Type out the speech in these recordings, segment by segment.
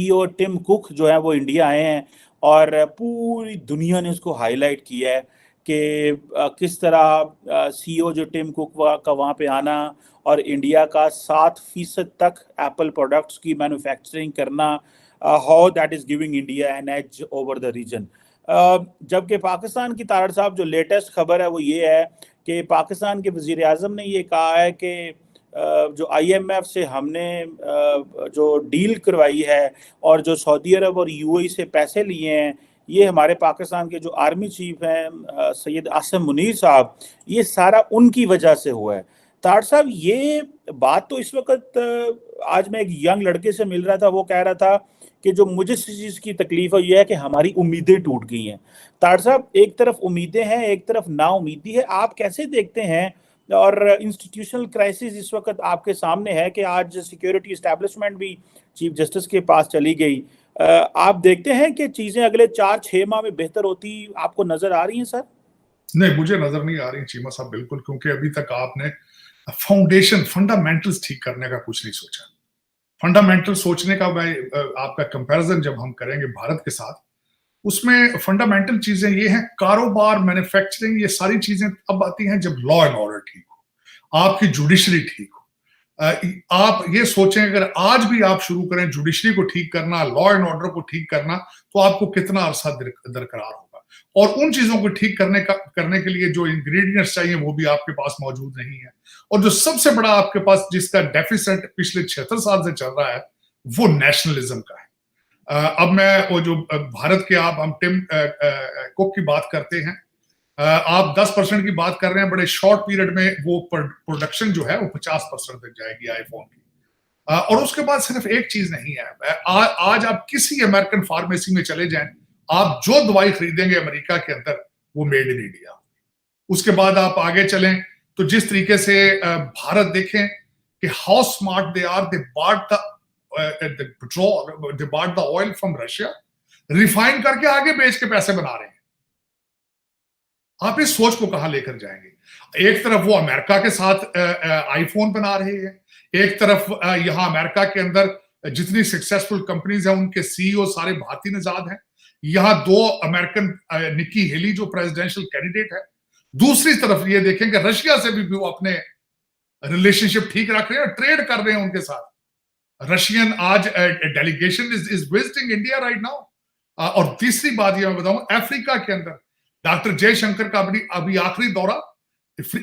CEO Tim cook जो है वो इंडिया आए हैं और पूरी दुनिया ने उसको हाईलाइट किया है कि किस तरह सीईओ जो टिम कुक का वहाँ पे आना और इंडिया का 7% तक एप्पल प्रोडक्ट्स की मैन्युफैक्चरिंग करना, how that is giving India an edge over the region. जबकि पाकिस्तान की तारड़ साहब जो लेटेस्ट खबर है वो ये है कि पाकिस्तान के वजीर आज़म ने ये कहा है कि जो आईएमएफ से हमने जो डील करवाई है और जो सऊदी अरब और यूएई से पैसे लिए हैं, ये हमारे पाकिस्तान के जो आर्मी चीफ हैं सैयद आसिम मुनीर साहब, ये सारा उनकी वजह से हुआ है। तार साहब, ये बात तो इस वक्त आज मैं एक यंग लड़के से मिल रहा था, वो कह रहा था कि जो मुझे इस चीज़ की तकलीफ है ये है कि हमारी उम्मीदें टूट गई हैं। तार साहब, एक तरफ उम्मीदें हैं, एक तरफ नाउम्मीदी है, आप कैसे देखते हैं? और इंस्टीट्यूशनल क्राइसिस इस वक्त आपके सामने है कि आज सिक्योरिटी इस्टेब्लिशमेंट भी चीफ जस्टिस के पास चली गई। आप देखते हैं कि चीजें अगले 4-6 माह में बेहतर होती आपको नजर आ रही हैं सर? नहीं, मुझे नजर नहीं आ रही चीमा साहब, बिल्कुल, क्योंकि अभी तक आपने फाउंडेशन फंडामेंटल्स ठीक करने का कुछ नहीं सोचा। फंडामेंटल सोचने का मैं आपका कंपैरिजन जब हम करेंगे भारत के साथ, उसमें फंडामेंटल चीजें ये हैं, कारोबार, मैन्युफैक्चरिंग, ये सारी चीजें अब आती हैं जब लॉ एंड ऑर्डर ठीक हो, आपकी जुडिशरी ठीक हो। आप ये सोचें, अगर आज भी आप शुरू करें जुडिशरी को ठीक करना, लॉ एंड ऑर्डर को ठीक करना, तो आपको कितना अरसा दरकरार होगा। और उन चीजों को ठीक करने के लिए जो इंग्रेडिएंट्स चाहिए वो भी आपके पास मौजूद नहीं है। और जो सबसे बड़ा आपके पास जिसका डेफिसिट पिछले 76 साल से चल रहा है, वो नेशनलिज्म का है। अब मैं वो जो भारत के हम टिम कुक की बात करते हैं, आप 10% की बात कर रहे हैं, बड़े शॉर्ट पीरियड में वो प्रोडक्शन जो है वो 50% तक जाएगी आईफोन की। और उसके बाद सिर्फ एक चीज नहीं है, आज आप किसी अमेरिकन फार्मेसी में चले जाएं, आप जो दवाई खरीदेंगे अमेरिका के अंदर वो मेड इन इंडिया। उसके बाद आप आगे चलें तो जिस तरीके से भारत देखें कि how smart they are, they bought the petrol, they bought the oil from Russia, refine करके आगे बेच के पैसे बना रहे हैं। आप इस सोच को कहां लेकर जाएंगे? एक तरफ वो अमेरिका के साथ आईफोन बना रहे हैं, एक तरफ यहां अमेरिका के अंदर जितनी सक्सेसफुल कंपनीज हैं उनके सीईओ सारे भारतीय निजाद हैं। यहां 2 अमेरिकन, निकी हेली जो प्रेसिडेंशियल कैंडिडेट है। दूसरी तरफ ये देखें कि रशिया से भी वो अपने रिलेशनशिप ठीक रख रहे हैं, ट्रेड कर रहे हैं उनके साथ। रशियन आज delegation is visiting India right now. और तीसरी बात ये मैं बताऊं, अफ्रीका के अंदर डॉक्टर जयशंकर का अभी आखिरी दौरा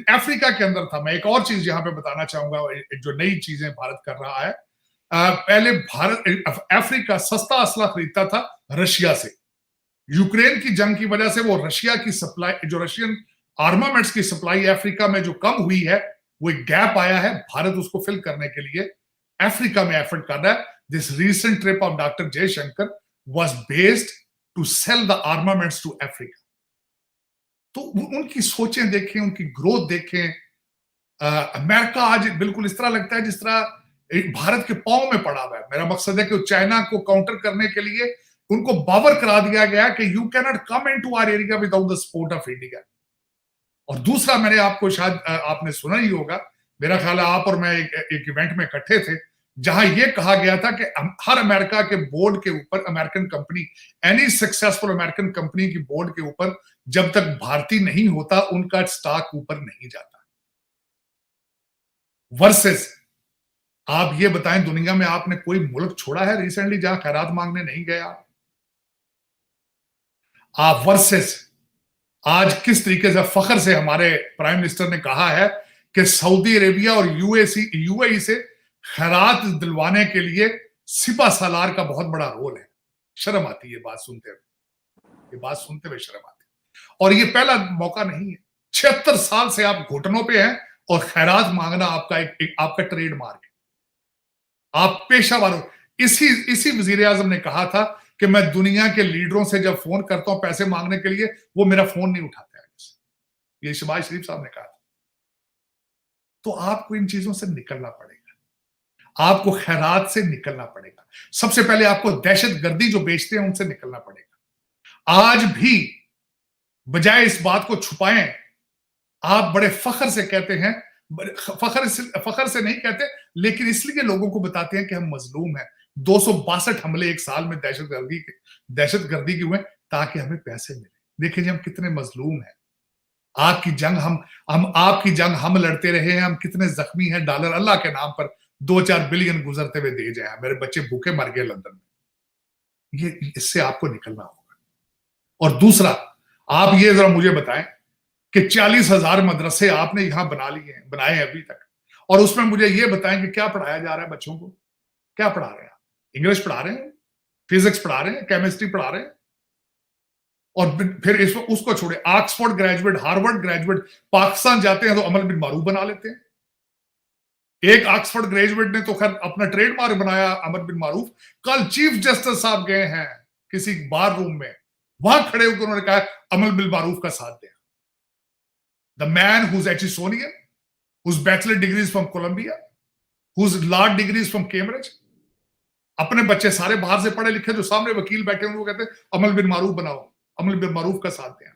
अफ्रीका के अंदर था। मैं एक और चीज यहां पे बताना चाहूंगा, जो नई चीजें भारत कर रहा है। पहले अफ्रीका सस्ता असला खरीदता था रशिया से। यूक्रेन की जंग की वजह से वो रशिया की सप्लाई, जो रशियन आर्मामेंट्स की सप्लाई अफ्रीका में जो कम हुई है, वो एक गैप आया है। भारत उसको फिल करने के लिए अफ्रीका में एफर्ट कर रहा है। This recent trip of doctor Jaishankar was based to sell the armaments to Africa. तो उनकी सोचें देखें, उनकी ग्रोथ देखें। अमेरिका आज बिल्कुल इस तरह लगता है जिस तरह भारत के पांव में पड़ा हुआ है। मेरा मकसद है कि चाइना को काउंटर करने के लिए उनको बावर करा दिया गया कि you can not come into our area without the support of India. और दूसरा, मैंने आपको शायद आपने सुना ही होगा, मेरा ख्याल है आप और मैं एक इवेंट में इकट्ठे थे, जहां यह कहा गया था कि हर अमेरिका के बोर्ड के ऊपर, American company, any successful American company की बोर्ड के ऊपर जब तक भारतीय नहीं होता उनका स्टॉक ऊपर नहीं जाता। वर्सेस आप ये बताएं, दुनिया में आपने कोई मुल्क छोड़ा है रिसेंटली जहां खैरात मांगने नहीं गया आप? वर्सेस आज किस तरीके से फख्र से हमारे प्राइम मिनिस्टर ने कहा है कि सऊदी अरेबिया और यूएई से खैरात दिलवाने के लिए सिपा सालार का बहुत बड़ा रोल है। शर्म आती है ये बात सुनते हुए, शर्म आती है। और ये पहला मौका नहीं है, 76 साल से आप घुटनों पे हैं और खैरात मांगना आपका ट्रेडमार्क है। आप पेशावर हो। इसी वजीर आजम ने कहा था कि मैं दुनिया के लीडरों से जब फोन करता हूं पैसे मांगने के लिए, वो मेरा फोन नहीं उठाते हैं। ये शहबाज शरीफ साहब ने कहा था। तो आपको इन चीजों से निकलना पड़ेगा, आपको खैरात से निकलना पड़ेगा। सबसे पहले आपको दहशतगर्दी जो बेचते हैं उनसे निकलना पड़ेगा। आज भी बजाय इस बात को छुपाएं, आप बड़े फख्र से कहते हैं, फख्र से नहीं कहते, लेकिन इसलिए लोगों को बताते हैं कि हम मजलूम हैं। 262 हमले एक साल में दहशतगर्दी के हुए ताकि हमें पैसे मिले। देखिए जी हम कितने मजलूम हैं। आपकी जंग आपकी जंग हम लड़ते रहे हैं, हम कितने जख्मी हैं। डॉलर अल्लाह के नाम पर 2-4 बिलियन गुजरते हुए दे जाए, मेरे बच्चे भूखे मर गए लंदन में। ये इससे आपको निकलना होगा। और दूसरा, आप ये जरा मुझे बताएं कि 40,000 मदरसे आपने यहां बनाए हैं अभी तक, और उसमें मुझे ये बताएं कि क्या पढ़ाया जा रहा है बच्चों को? क्या पढ़ा रहे हैं? इंग्लिश पढ़ा रहे हैं, फिजिक्स पढ़ा रहे हैं, केमिस्ट्री पढ़ा रहे हैं? और फिर उसको छोड़े, Oxford graduate, Harvard graduate Pakistan जाते हैं तो अमल बिन मारूफ बना लेते हैं। एक ऑक्सफोर्ड ग्रेजुएट ने तो खैर अपना ट्रेडमार्क बनाया अमर बिन मारूफ। कल चीफ जस्टिस साहब गए हैं किसी बार रूम में, वहां खड़े होकर उन्होंने कहा अमल बिन मारूफ का साथ दें। The man whose Aitchisonian, whose bachelor degrees from Columbia, whose law degrees from Cambridge, अपने बच्चे सारे बाहर से पढ़े लिखे, जो सामने वकील बैठे उनको कहते हैं अमल बिन मारूफ बनाओ, अमल बिन मारूफ का साथ दें।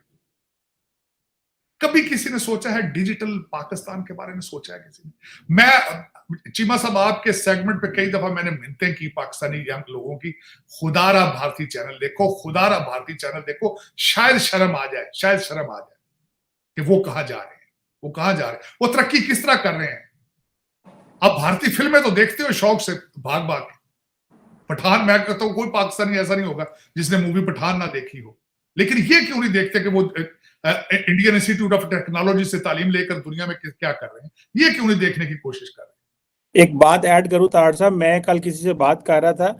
कभी किसी ने सोचा है डिजिटल पाकिस्तान के बारे में? सोचा है किसी ने? मैं चीमा साहब आपके सेगमेंट पे कई दफा मैंने मिन्नतें की पाकिस्तानी यंग लोगों की, खुदारा भारतीय चैनल देखो, खुदारा भारतीय चैनल देखो, शायद शर्म आ जाए, शायद शर्म आ जाए कि वो कहां जा रहे हैं, वो कहां जा रहे हैं, वो तरक्की किस तरह कर रहे हैं। आप भारतीय फिल्में तो देखते हो शौक से, भाग भाग के। पठान, मैं कहता हूं कोई पाकिस्तानी ऐसा नहीं होगा जिसने मूवी पठान ना देखी हो, लेकिन ये क्यों नहीं देखते कि वो इंडियन इंस्टीट्यूट ऑफ टेक्नोलॉजी से तालीम लेकर दुनिया में क्या कर रहे हैं? ये क्यों नहीं देखने की कोशिश कर रहे हैं? एक बात ऐड करूं तार साहब, मैं कल किसी से बात कर रहा था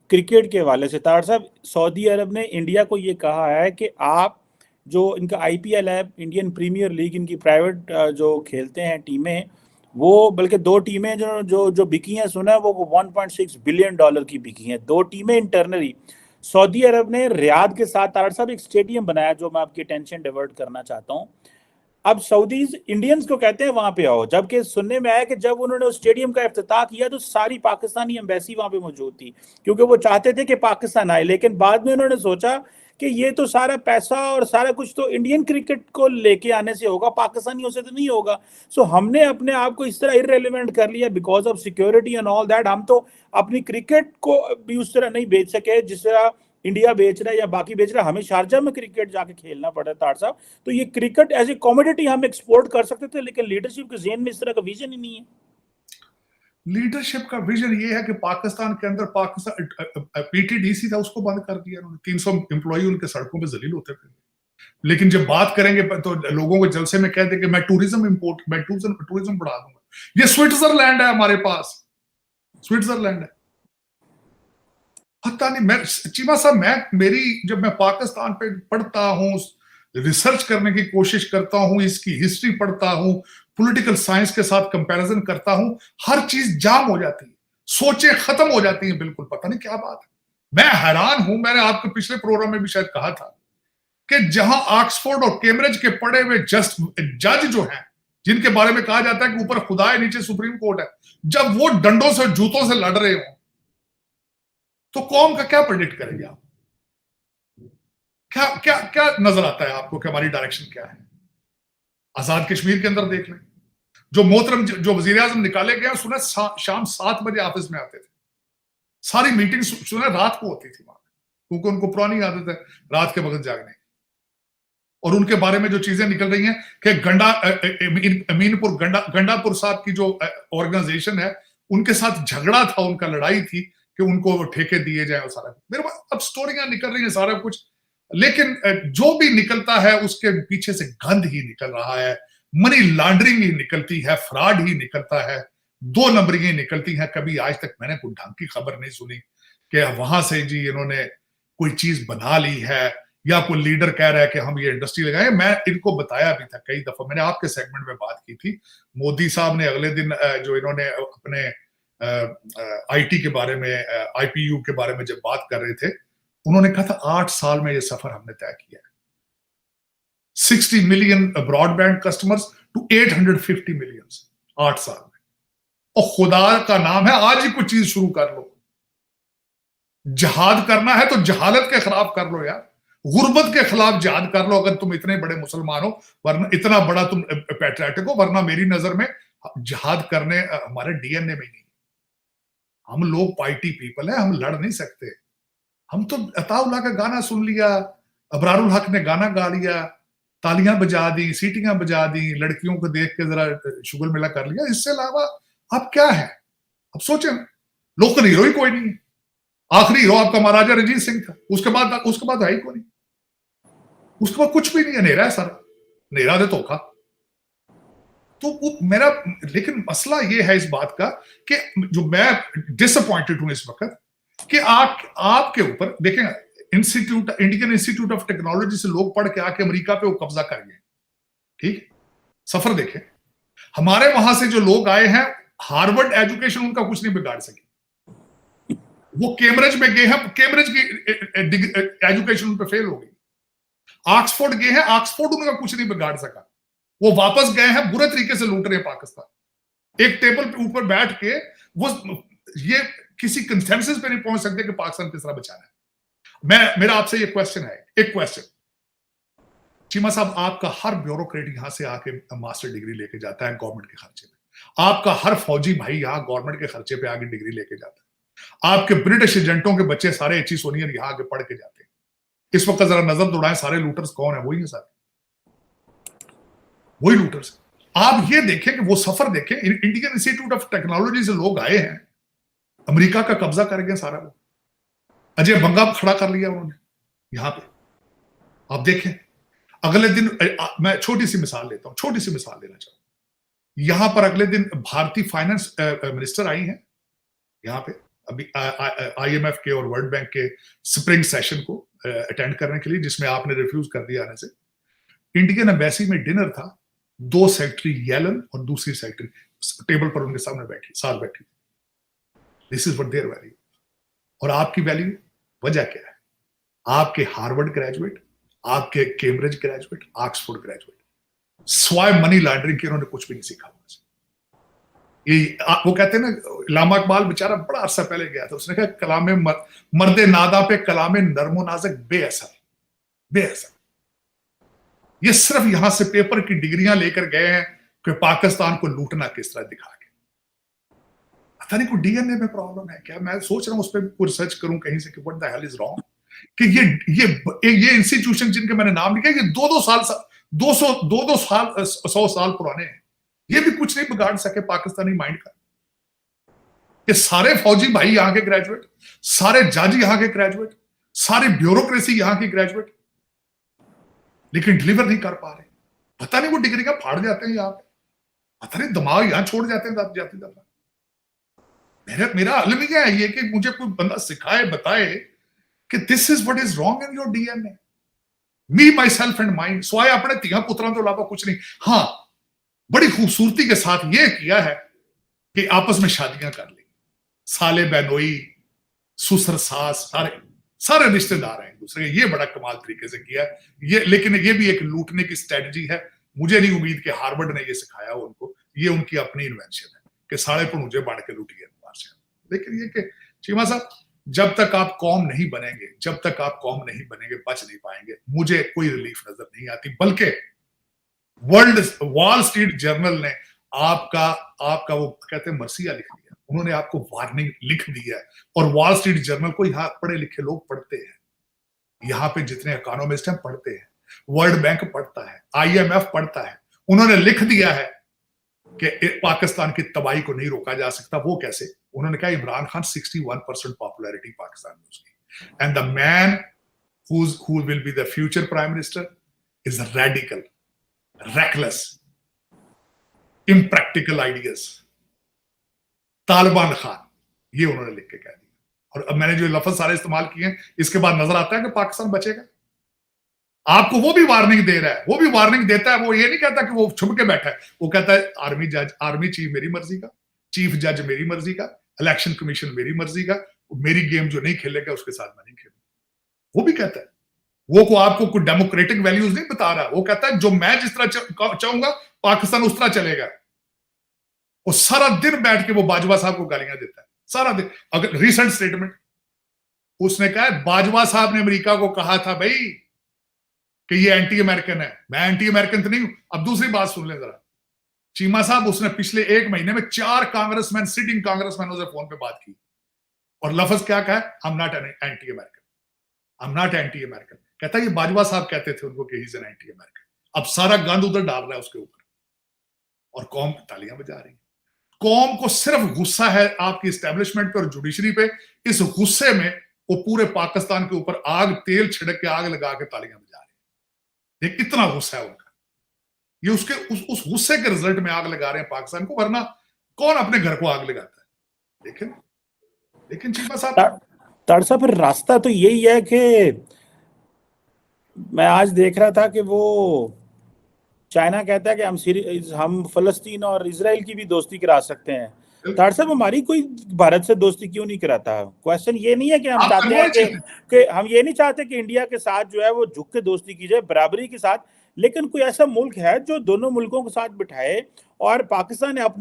क्रिकेट के हवाले से। तार साहब, सऊदी अरब ने इंडिया को ये कहा है कि आप जो इनका आईपीएल है, इंडियन प्रीमियर लीग, इनकी प्राइवेट जो खेलते हैं टीमें, वो बल्कि 2 टीमें जो जो जो बिकी हैं, सुना है वो 1.6 बिलियन डॉलर की बिकी हैं, 2 टीमें इंटरनली। सऊदी अरब ने रियाद के साथ तार साहब एक स्टेडियम बनाया, जो मैं आपकी टेंशन डाइवर्ट करना चाहता हूँ। अब सऊदीज इंडियंस को कहते हैं वहां पे आओ, जबकि सुनने में आया कि जब उन्होंने उस स्टेडियम का इफ्तिताह किया तो सारी पाकिस्तानी एम्बेसी वहां पे मौजूद थी, क्योंकि वो चाहते थे कि पाकिस्तान आए। लेकिन बाद में उन्होंने सोचा कि ये तो सारा पैसा और सारा कुछ तो इंडियन क्रिकेट को लेके आने से होगा, पाकिस्तानियों से तो नहीं होगा। सो हमने अपने आप को इस तरह इररेलेवेंट कर लिया because of security and all that. हम तो अपनी क्रिकेट को भी उस तरह नहीं बेच सके जिस तरह इंडिया बेच रहा है या बाकी बेच रहा है। हमें शारजा में क्रिकेट जाके खेलना पड़ा तार साहब। तो ये क्रिकेट एज ए कमोडिटी हम एक्सपोर्ट कर सकते थे, लेकिन लीडरशिप के ज़हन में इस तरह का विजन ही नहीं है। लीडरशिप का विजन ये है कि पाकिस्तान के अंदर पीटीडीसी था, उसको बंद कर दिया उन्होंने। 300 एम्प्लॉई उनके सड़कों पे जलील होते थे। लेकिन जब बात करेंगे तो लोगों को जलसे में कहते कि मैं टूरिज्म बढ़ा दूंगा। ये स्विट्जरलैंड है हमारे पास, स्विट्जरलैंड है। पता नहीं, मैं चीमा साहब, जब मैं पाकिस्तान पे पढ़ता हूँ, रिसर्च करने की कोशिश करता हूँ, इसकी हिस्ट्री पढ़ता हूँ, पॉलिटिकल साइंस के साथ कंपैरिजन करता हूं, हर चीज जाम हो जाती है, सोचें खत्म हो जाती हैं बिल्कुल। पता नहीं क्या बात है, मैं हैरान हूं। मैंने आपके पिछले प्रोग्राम में भी शायद कहा था कि जहां ऑक्सफोर्ड और कैम्ब्रिज के पढ़े हुए जज जो हैं, जिनके बारे में कहा जाता है कि ऊपर खुदा है नीचे सुप्रीम कोर्ट है, जब वो डंडों से जूतों से लड़ रहे हो तो कौम का क्या प्रेडिक्ट करेंगे आप? क्या क्या क्या नजर आता है आपको कि हमारी डायरेक्शन क्या है? आजाद कश्मीर के अंदर देख लें, जो मोहतरम जो वजीर आजम निकाले गए, सुना शाम 7 बजे ऑफिस में आते थे, सारी मीटिंग सुना रात को होती थी वहां, क्योंकि उनको पुरानी आदत है रात के वक्त जागने। और उनके बारे में जो चीजें निकल रही हैं कि अमीनपुर गंडापुर साहब की जो ऑर्गेनाइजेशन है, उनके साथ झगड़ा था, उनका लड़ाई थी कि उनको ठेके दिए जाए और सारा। मेरे पास अब स्टोरियां निकल रही हैं सारा कुछ, लेकिन जो भी निकलता है उसके पीछे से गंद ही निकल रहा है, मनी लॉन्ड्रिंग ही निकलती है, फ्रॉड ही निकलता है, 2 नंबरियां निकलती हैं। कभी आज तक मैंने कोई ढंग की खबर नहीं सुनी कि वहां से जी इन्होंने कोई चीज बना ली है, या कोई लीडर कह रहा है कि हम ये इंडस्ट्री लगाए। मैं इनको बताया भी था कई दफा, मैंने आपके सेगमेंट में बात की थी। मोदी साहब ने अगले दिन जो इन्होंने अपने आईटी के बारे में, आईपीयू के बारे में जब बात कर रहे थे, उन्होंने कहा था 8 साल में ये सफर हमने तय किया है, 60 million broadband customers to 850 million, 8 साल में। और खुदा का नाम है, आज ही कुछ चीज शुरू कर लो। जहाद करना है तो जहालत के खिलाफ कर लो यार, गुर्बत के खिलाफ जहाद कर लो, अगर तुम इतने बड़े मुसलमान हो, वरना इतना बड़ा तुम पैट्रियटिक हो। वरना मेरी नजर में जहाद करने हमारे डीएनए में नहीं। हम लोग पार्टी पीपल है, हम लड़ नहीं सकते। हम तो अताउल्लाह का गाना सुन लिया, अबरारुल हक ने गाना गा लिया, तालियां बजा दी, सीटियां बजा दी, लड़कियों को देख के जरा शुगर मिला कर लिया। इससे अलावा अब क्या है? अब सोचें, लोकल हीरो ही कोई नहीं है। आखिरी हीरो आपका महाराजा रंजीत सिंह था, उसके बाद है ही कोई नहीं, उसके बाद कुछ भी नहीं, अंधेरा है सारा, अंधेरा दे धोखा। तो वो मेरा, लेकिन मसला ये है इस बात का कि जो मैं डिसअपॉइंटेड हूं इस वक्त कि आपके ऊपर देखें, इंडियन इंस्टीट्यूट ऑफ टेक्नोलॉजी से लोग पढ़ के आके अमेरिका पे वो कब्जा कर गए। ठीक, सफर देखें, हमारे वहां से जो लोग आए हैं, हार्वर्ड एजुकेशन उनका कुछ नहीं बिगाड़ सकी। वो कैम्ब्रिज में गए हैं, कैम्ब्रिज की एजुकेशन उन पर फेल हो गई। ऑक्सफोर्ड गए हैं, ऑक्सफोर्ड उनका कुछ नहीं बिगाड़ सका। वो वापस गए हैं, बुरे तरीके से लूट रहे हैं पाकिस्तान। एक टेबल पे ऊपर बैठ के वो ये किसी कंसेंसस पे नहीं पहुंच सकते कि पाकिस्तान किस तरह बचाना है। मेरा आपसे ये क्वेश्चन है, एक क्वेश्चन, चीमा साहब, आपका हर ब्यूरोक्रेट यहां से आके मास्टर डिग्री लेके जाता है गवर्नमेंट के खर्चे में। आपका हर फौजी भाई यहां गवर्नमेंट के खर्चे पे आके डिग्री लेके जाता है। आपके ब्रिटिश एजेंटों के बच्चे सारे एची सोनियर यहां आके पढ़ के जाते हैं। इस वक्त जरा नजर दौड़ाएं, सारे लूटर्स कौन है? वही है सारे, वही लूटर्स। आप ये देखें कि वो सफर देखें, इंडियन इंस्टीट्यूट ऑफ टेक्नोलॉजी से लोग आए हैं, अमेरिका का कब्जा कर गए सारा। वो अजय बंगा खड़ा कर लिया उन्होंने यहां पे। आप देखें, अगले दिन मैं छोटी सी मिसाल लेता हूं, छोटी सी मिसाल लेना चाहूं। यहां पर अगले दिन भारतीय फाइनेंस मिनिस्टर आई हैं यहां पे, अभी IMF के और वर्ल्ड बैंक के स्प्रिंग सेशन को अटेंड करने के लिए, जिसमें आपने रिफ्यूज कर दिया आने से। इंडियन एम्बेसी में डिनर था, 2 सेक्रेटरी येलन और दूसरी सेक्रेटरी टेबल पर उनके सामने बैठी, साथ बैठी। This is what their value. और आपकी वैल्यू, वजह क्या है? आपके हार्वर्ड ग्रेजुएट, आपके कैम्ब्रिज ग्रेजुएट, ऑक्सफोर्ड ग्रेजुएट, स्वाय मनी लॉन्ड्रिंग के उन्होंने कुछ भी नहीं सीखा। ये वो कहते हैं ना, लामा इकबाल बेचारा बड़ा अरसा पहले गया था, उसने कहा कलामे मर्दे नादा पे कलामे नरमो नाज़क बेअसर, बेअसर। ये सिर्फ यहां से पेपर की डिग्रियां लेकर गए हैं कि पाकिस्तान को लूटना किस तरह दिखा के। पता नहीं कोई डीएनए में प्रॉब्लम है क्या? मैं सोच रहा हूं उस पर कोई रिसर्च करूं कहीं से कि what the hell is wrong, कि ये इंस्टीट्यूशन जिनके मैंने नाम लिखे, ये 200 साल 100 साल पुराने हैं। ये भी कुछ नहीं बिगाड़ सके पाकिस्तानी माइंड का। ये सारे फौजी भाई यहां के ग्रेजुएट, सारे जज यहां के ग्रेजुएट, सारी ब्यूरोक्रेसी यहां की ग्रेजुएट, लेकिन डिलीवर नहीं कर पा रहे। पता नहीं वो डिग्री का फाड़ जाते हैं यहां पे, पता नहीं दिमाग यहां छोड़ जाते हैं जाते दफा। मेरा अलमिया है ये कि मुझे कोई बंदा सिखाए, बताए कि this is what is wrong in your DNA, me myself and mind. स्वाय अपने तिया पुत्रों के अलावा कुछ नहीं। हाँ, बड़ी खूबसूरती के साथ ये किया है कि आपस में शादियां कर ली, साले बहनोई, ससुर सास, सारे रिश्तेदार हैं एक दूसरे के। ये बड़ा कमाल तरीके से किया है ये, लेकिन ये भी एक लूटने की स्ट्रेटजी है। मुझे नहीं उम्मीद कि हार्वर्ड ने ये सिखाया हो उनको, ये उनकी अपनी इन्वेंशन है कि साले पर मुझे बांट के लूटिए। लेकिन ये कि चीमा साहब, जब तक आप कौम नहीं बनेंगे, जब तक आप कौम नहीं बनेंगे, बच नहीं पाएंगे। मुझे कोई रिलीफ नजर नहीं आती, बल्कि वॉल स्ट्रीट जर्नल ने आपका वो कहते हैं मर्सिया लिख दिया, उन्होंने आपको वार्निंग लिख दी है। और वॉल स्ट्रीट जर्नल को यहाँ पढ़े लिखे लोग पढ़ते हैं, यहाँ पे जितने इकोनॉमिस्ट हैं पढ़ते हैं, वर्ल्ड बैंक पढ़ता है, IMF पढ़ता है। उन्होंने लिख दिया है कि पाकिस्तान की तबाही को नहीं रोका जा सकता। वो कैसे? उन्होंने कहा इमरान खान 61% पॉपुलैरिटी पाकिस्तान में उसकी, and the man who will be the future prime minister is radical, reckless, impractical ideas, Taliban Khan. ये उन्होंने लिख के कह दिया। और अब मैंने जो लफ्ज सारे इस्तेमाल किए हैं, इसके बाद नजर आता है कि पाकिस्तान बचेगा। आपको वो भी वार्निंग दे रहा है, वो भी वार्निंग देता है। वो ये नहीं कहता कि वो छुप के बैठा है, वो कहता है आर्मी चीफ मेरी मर्जी का, चीफ जज मेरी मर्जी का, इलेक्शन कमीशन मेरी मर्जी का, मेरी गेम जो नहीं खेलेगा उसके साथ मैं नहीं खेलूंगा। वो भी कहता है। वो को आपको कोई डेमोक्रेटिक वैल्यूज नहीं बता रहा, वो कहता है जो मैं जिस तरह चाहूंगा पाकिस्तान उस तरह चलेगा। वो सारा दिन बैठ के वो बाजवा साहब को गालियां देता है, सारा दिन। अगर रिसेंट स्टेटमेंट उसने कहा, बाजवा साहब ने अमेरिका को कहा था भाई कि ये एंटी अमेरिकन है। मैं एंटी अमेरिकन तो नहीं हूं। अब दूसरी बात सुन ले जरा, चीमा साहब, उसने पिछले 1 महीने में 4 कांग्रेसमैन, सिटिंग कांग्रेसमैनों से फोन पे बात की। और लफ्ज क्या कहा है, I am not anti American, I am not anti American. कहता है ये बाजवा साहब कहते थे उनको कि he is an anti American. अब सारा गंद उधर डाल रहा है उसके ऊपर, और कौम तालियां बजा रही है। कौम को सिर्फ गुस्सा है आपकी इस्टेब्लिशमेंट पे और जुडिशरी पे। इस गुस्से में वो पूरे पाकिस्तान के ऊपर तेल छिड़क के आग लगा के तालियां बजा रहे हैं। इतना गुस्सा है उनका, ये उसके उस गुस्से के रिजल्ट में आग लगा रहे हैं पाकिस्तान को, वरना कौन अपने घर को आग लगाता है। लेकिन चीमा साहब तारसा, फिर रास्ता तो यही है कि मैं आज देख रहा था कि वो चाइना कहता है कि हम फलस्तीन और इजराइल की भी दोस्ती करा सकते हैं। तार साहब, हमारी कोई भारत से दोस्ती क्यों नहीं कराता? क्वेश्चन ये नहीं है कि हम चाहते हैं कि हम ये नहीं चाहते कि इंडिया के साथ जो है वो झुक के दोस्ती की जाए बराबरी के साथ, लेकिन कोई ऐसा मुल्क है जो दोनों मुल्कों के साथ बिठाए, और पाकिस्तान ने अपने